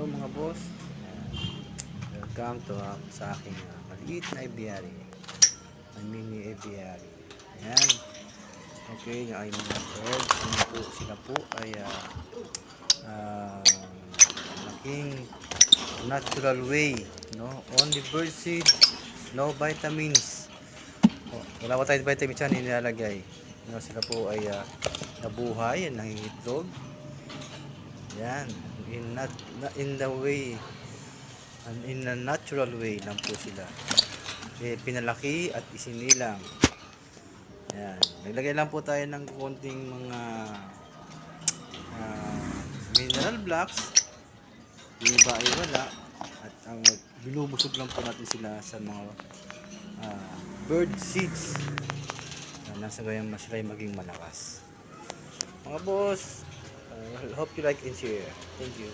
Hello mga boss. Welcome to sa aking maliit na aviary. May mini aviary. Ayan. Okay, yung ay mga birds. Sila po ay laking natural way. No? Only bird seed, no vitamins. Wala pa tayong vitamins yan nilalagay. No, sila po ay nabuhay, nangingitlog. Yan, in the way, and in a natural way lang po sila. Pinalaki at isinilang. Yan, naglagay lang po tayo ng konting mga mineral blocks. Yung iba ay wala. At ang binubusog lang po natin sila sa mga bird seeds na nasa gayang sila ay maging malakas. Mga boss, hope you like and share. Thank you.